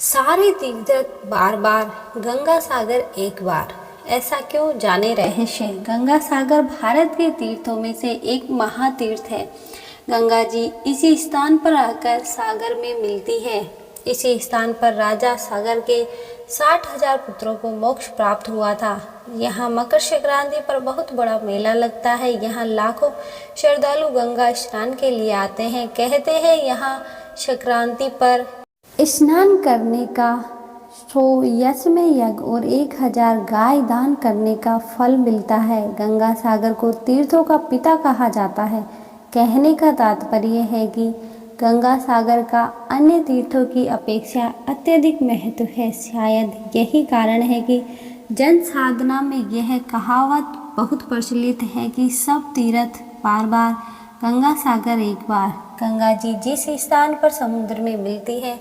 सारे तीर्थ बार बार, गंगा सागर एक बार। ऐसा क्यों, जाने रहस्य। गंगा सागर भारत के तीर्थों में से एक महातीर्थ है। गंगा जी इसी स्थान पर आकर सागर में मिलती है। इसी स्थान पर राजा सागर के 60,000 पुत्रों को मोक्ष प्राप्त हुआ था। यहाँ मकर संक्रांति पर बहुत बड़ा मेला लगता है। यहाँ लाखों श्रद्धालु गंगा स्नान के लिए आते हैं। कहते हैं यहाँ संक्रांति पर स्नान करने का 100 यज्ञ यज्ञ और 1000 गाय दान करने का फल मिलता है। गंगा सागर को तीर्थों का पिता कहा जाता है। कहने का तात्पर्य है कि गंगा सागर का अन्य तीर्थों की अपेक्षा अत्यधिक महत्व है। शायद यही कारण है कि जन साधना में यह कहावत बहुत प्रचलित है कि सब तीर्थ बार बार, गंगा सागर एक बार। गंगा जी जिस स्थान पर समुद्र में मिलती है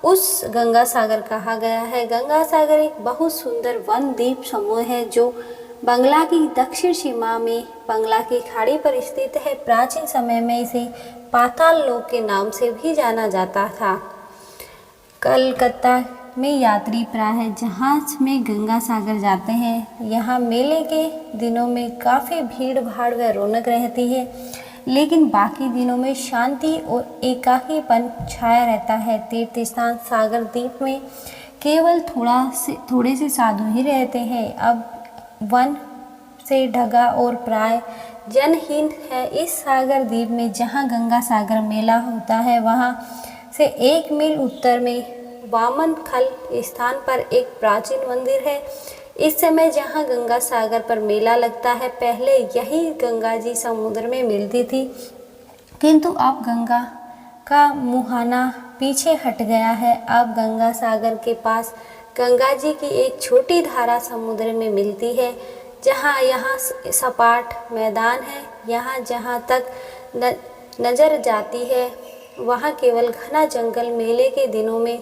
उस गंगा सागर कहा गया है। गंगा सागर एक बहुत सुंदर वन द्वीप समूह है जो बंगला की दक्षिण सीमा में बंगला की खाड़ी पर स्थित है। प्राचीन समय में इसे पाताल लोक के नाम से भी जाना जाता था। कलकत्ता में यात्री प्रायः जहाज में गंगा सागर जाते हैं। यहाँ मेले के दिनों में काफ़ी भीड़ भाड़ व रौनक रहती है, लेकिन बाकी दिनों में शांति और एकाकीपन छाया रहता है। तीर्थ स्थान सागर द्वीप में केवल थोड़े से साधु ही रहते हैं। अब वन से ढका और प्राय जनहीन है। इस सागर द्वीप में जहाँ गंगा सागर मेला होता है, वहाँ से 1 मील उत्तर में वामन खल स्थान पर एक प्राचीन मंदिर है। इस समय जहाँ गंगा सागर पर मेला लगता है, पहले यही गंगा जी समुद्र में मिलती थी, किंतु अब गंगा का मुहाना पीछे हट गया है। अब गंगा सागर के पास गंगा जी की एक छोटी धारा समुद्र में मिलती है। यहाँ सपाट मैदान है। यहाँ जहाँ तक नजर जाती है वहाँ केवल घना जंगल। मेले के दिनों में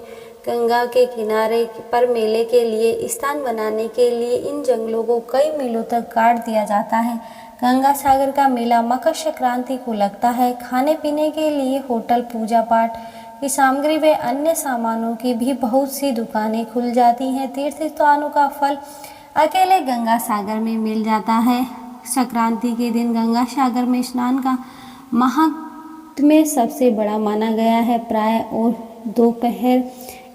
गंगा के किनारे पर मेले के लिए स्थान बनाने के लिए इन जंगलों को कई मीलों तक काट दिया जाता है। गंगा सागर का मेला मकर संक्रांति को लगता है। खाने पीने के लिए होटल, पूजा पाठ की सामग्री व अन्य सामानों की भी बहुत सी दुकानें खुल जाती हैं। तीर्थ स्थानों का फल अकेले गंगा सागर में मिल जाता है। संक्रांति के दिन गंगा सागर में स्नान का महात्म्य सबसे बड़ा माना गया है। प्रायः और दोपहर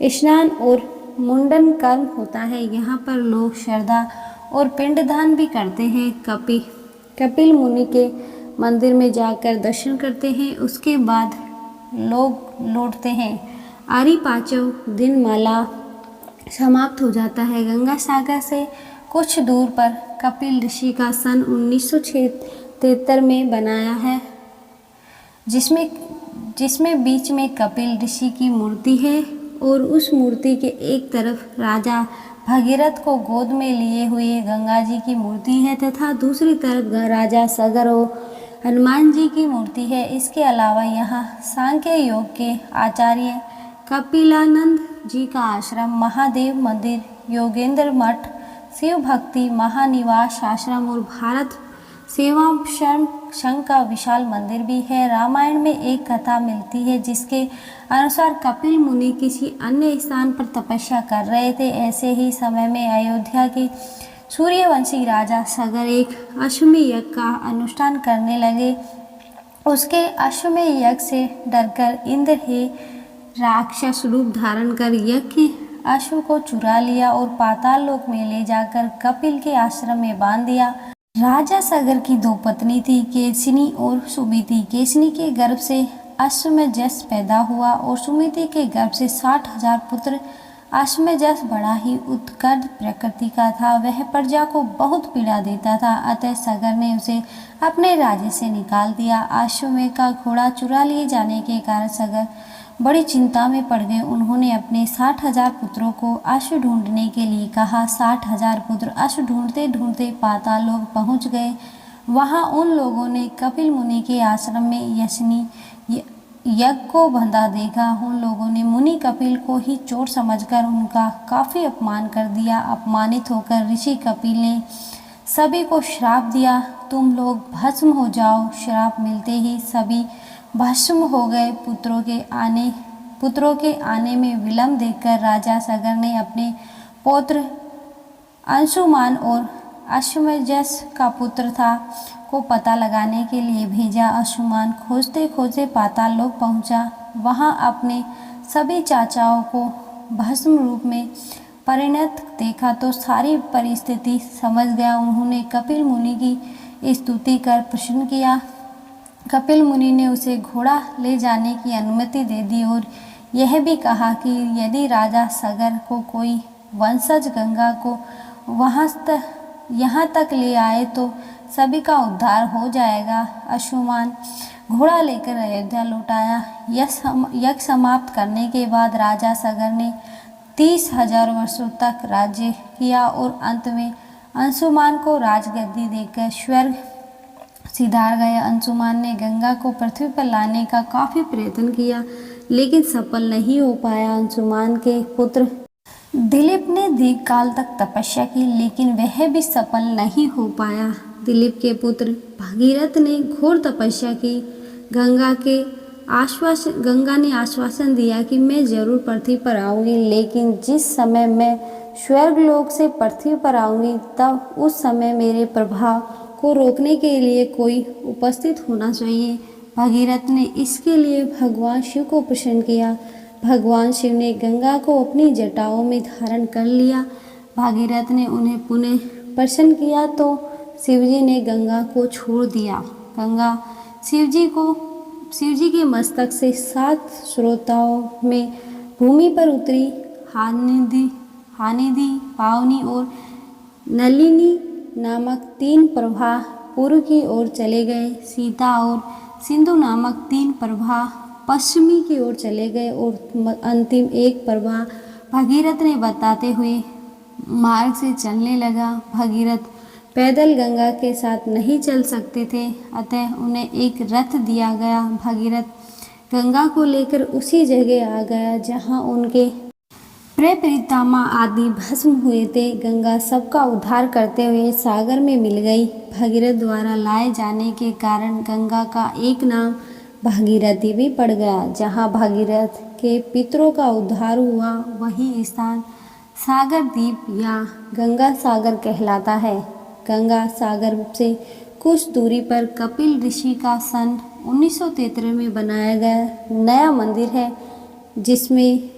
स्नान और मुंडन कर्म होता है। यहाँ पर लोग श्रद्धा और पिंडदान भी करते हैं। कपिल मुनि के मंदिर में जाकर दर्शन करते हैं। उसके बाद लोग लौटते हैं। आरी पांचों दिन माला समाप्त हो जाता है। गंगा सागर से कुछ दूर पर कपिल ऋषि का सन 1973 में बनाया है, जिसमें बीच में कपिल ऋषि की मूर्ति है और उस मूर्ति के एक तरफ राजा भगीरथ को गोद में लिए हुए गंगा जी की मूर्ति है तथा दूसरी तरफ राजा सागर और हनुमान जी की मूर्ति है। इसके अलावा यहाँ सांख्य योग के आचार्य कपिलानंद जी का आश्रम, महादेव मंदिर, योगेंद्र मठ, शिव भक्ति महानिवास आश्रम और भारत सेवाश्रम संघ का विशाल मंदिर भी है। रामायण में एक कथा मिलती है जिसके अनुसार कपिल मुनि किसी अन्य स्थान पर तपस्या कर रहे थे। ऐसे ही समय में अयोध्या के सूर्यवंशी राजा सागर एक अश्वमेध यज्ञ का अनुष्ठान करने लगे। उसके अश्वमेध यज्ञ से डरकर इंद्र ही राक्षस रूप धारण कर यज्ञ अश्व को चुरा लिया और पाताल लोक में ले जाकर कपिल के आश्रम में बांध दिया। राजा सागर की 2 पत्नी थी, केसनी और सुमिति। केसनी के गर्भ से अश्वमेधस पैदा हुआ और सुमिति के गर्भ से 60,000 पुत्र। अश्वमेधस बड़ा ही उत्कट प्रकृति का था। वह प्रजा को बहुत पीड़ा देता था, अतः सागर ने उसे अपने राज्य से निकाल दिया। अश्वमेध का घोड़ा चुरा लिए जाने के कारण सागर बड़ी चिंता में पड़ गए। उन्होंने अपने 60,000 पुत्रों को अश्व ढूंढने के लिए कहा। 60,000 पुत्र अश्व ढूंढते ढूंढते पाताल लोक पहुंच गए। वहां उन लोगों ने कपिल मुनि के आश्रम में यशनी यज्ञ को बंधा देखा। उन लोगों ने मुनि कपिल को ही चोर समझकर उनका काफी अपमान कर दिया। अपमानित होकर ऋषि कपिल ने सभी को श्राप दिया, तुम लोग भस्म हो जाओ। श्राप मिलते ही सभी भस्म हो गए। पुत्रों के आने पुत्रों के आने में विलंब देखकर राजा सगर ने अपने पौत्र अंशुमान और अश्वजस का पुत्र था को पता लगाने के लिए भेजा। अंशुमान खोजते खोजते पाताल लोक पहुंचा। वहां अपने सभी चाचाओं को भस्म रूप में परिणत देखा तो सारी परिस्थिति समझ गया। उन्होंने कपिल मुनि की स्तुति कर प्रश्न किया। कपिल मुनि ने उसे घोड़ा ले जाने की अनुमति दे दी और यह भी कहा कि यदि राजा सगर को कोई वंशज गंगा को यहाँ तक ले आए तो सभी का उद्धार हो जाएगा। अंशुमान घोड़ा लेकर अयोध्या लौट आया। यज्ञ समाप्त करने के बाद राजा सगर ने 30,000 वर्षों तक राज्य किया और अंत में अंशुमान को राजगद्दी देकर स्वर्ग सिधार गए। अंशुमान ने गंगा को पृथ्वी पर लाने का काफी प्रयत्न किया लेकिन सफल नहीं हो पाया। अंशुमान के पुत्र दिलीप ने दीर्घ काल तक तपस्या की लेकिन वह भी सफल नहीं हो पाया। दिलीप के पुत्र भगीरथ ने घोर तपस्या की। गंगा ने आश्वासन दिया कि मैं जरूर पृथ्वी पर आऊंगी, लेकिन जिस समय मैं स्वर्गलोक से पृथ्वी पर आऊंगी तब उस समय मेरे प्रभाव को रोकने के लिए कोई उपस्थित होना चाहिए। भगीरथ ने इसके लिए भगवान शिव को प्रसन्न किया। भगवान शिव ने गंगा को अपनी जटाओं में धारण कर लिया। भागीरथ ने उन्हें पुनः प्रसन्न किया तो शिवजी ने गंगा को छोड़ दिया। गंगा शिवजी के मस्तक से 7 स्रोताओं में भूमि पर उतरी। हानिधि, पावनी और नलिनी नामक 3 प्रवाह पूर्व की ओर चले गए। सीता और सिंधु नामक 3 प्रवाह पश्चिमी की ओर चले गए और अंतिम एक प्रवाह भगीरथ ने बताते हुए मार्ग से चलने लगा। भगीरथ पैदल गंगा के साथ नहीं चल सकते थे, अतः उन्हें एक रथ दिया गया। भगीरथ गंगा को लेकर उसी जगह आ गया जहां उनके प्रियतमा आदि भस्म हुए थे। गंगा सबका उद्धार करते हुए सागर में मिल गई। भगीरथ द्वारा लाए जाने के कारण गंगा का एक नाम भागीरथी भी पड़ गया। जहाँ भगीरथ के पितरों का उद्धार हुआ वही स्थान सागर द्वीप या गंगा सागर कहलाता है। गंगा सागर से कुछ दूरी पर कपिल ऋषि का सन 1973 में बनाया गया नया मंदिर है, जिसमें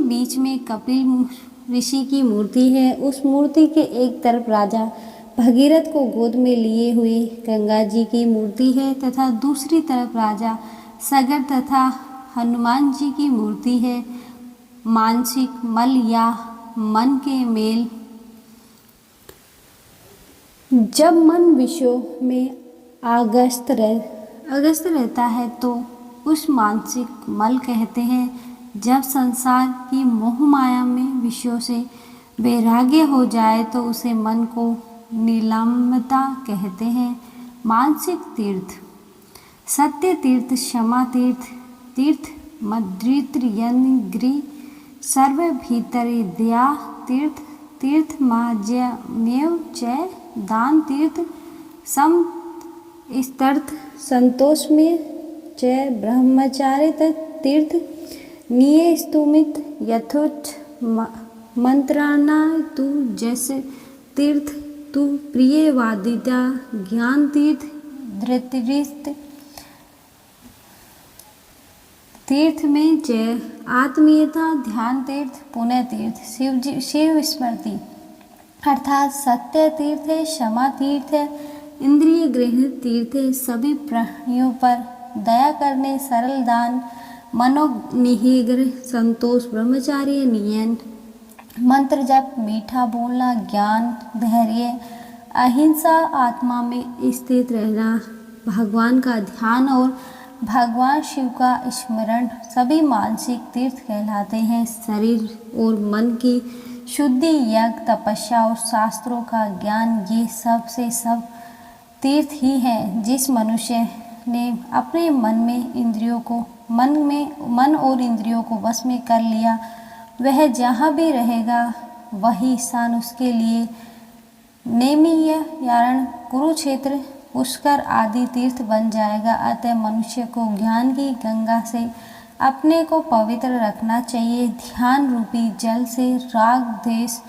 बीच में कपिल ऋषि की मूर्ति है। उस मूर्ति के एक तरफ राजा भगीरथ को गोद में लिए हुए गंगा जी की मूर्ति है तथा दूसरी तरफ राजा सगर तथा हनुमान जी की मूर्ति है। मानसिक मल या मन के मेल, जब मन विषयों में आगस्त रहता है तो उस मानसिक मल कहते हैं। जब संसार की मोह माया में विषयों से वैराग्य हो जाए तो उसे मन को नीलामता कहते हैं। मानसिक तीर्थ, सत्य तीर्थ, क्षमा तीर्थ, मद्रित्रयंग्री, सर्व भीतरी दया तीर्थ माज्यमेव च दान तीर्थ, सम तीर्थ, संतोष में च ब्रह्मचार्य तीर्थ, नियस्तुमित यथोच मंत्राणा तु जस तीर्थ, तु प्रिय वादिता ज्ञान तीर्थ, धृतरिस्त तीर्थ में जय आत्मीयता ध्यान तीर्थ, पुण्य तीर्थ, शिव स्मृति अर्थात सत्य तीर्थ है, क्षमा तीर्थ है, इंद्रिय ग्रहण तीर्थ है, सभी प्राणियों पर दया करने, सरल दान, मनोनिग्रह, संतोष, ब्रह्मचार्य, नियन, मंत्र जप, मीठा बोलना, ज्ञान, धैर्य, अहिंसा, आत्मा में स्थित रहना, भगवान का ध्यान और भगवान शिव का स्मरण सभी मानसिक तीर्थ कहलाते हैं। शरीर और मन की शुद्धि, यज्ञ, तपस्या और शास्त्रों का ज्ञान, ये सब से सब तीर्थ ही है। जिस मनुष्य ने अपने मन और इंद्रियों को वश में कर लिया, वह जहाँ भी रहेगा वही स्थान उसके लिए नेमिय यारण, कुरुक्षेत्र, पुष्कर आदि तीर्थ बन जाएगा। अतः मनुष्य को ज्ञान की गंगा से अपने को पवित्र रखना चाहिए। ध्यान रूपी जल से राग द्वेष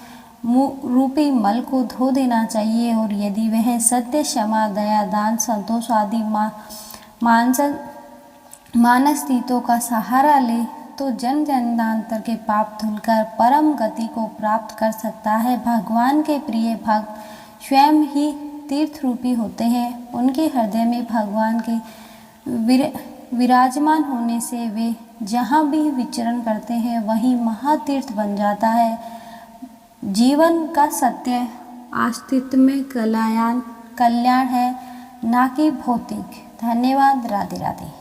रूपी मल को धो देना चाहिए और यदि वह सत्य, क्षमा, दया, दान, संतोष आदि मानस तीर्थों का सहारा ले तो जन्म जन्मांतर के पाप धुलकर परम गति को प्राप्त कर सकता है। भगवान के प्रिय भक्त स्वयं ही तीर्थ रूपी होते हैं। उनके हृदय में भगवान के विराजमान होने से वे जहाँ भी विचरण करते हैं वहीं महातीर्थ बन जाता है। जीवन का सत्य अस्तित्व में कल्याण है, ना कि भौतिक। धन्यवाद। राधे राधे।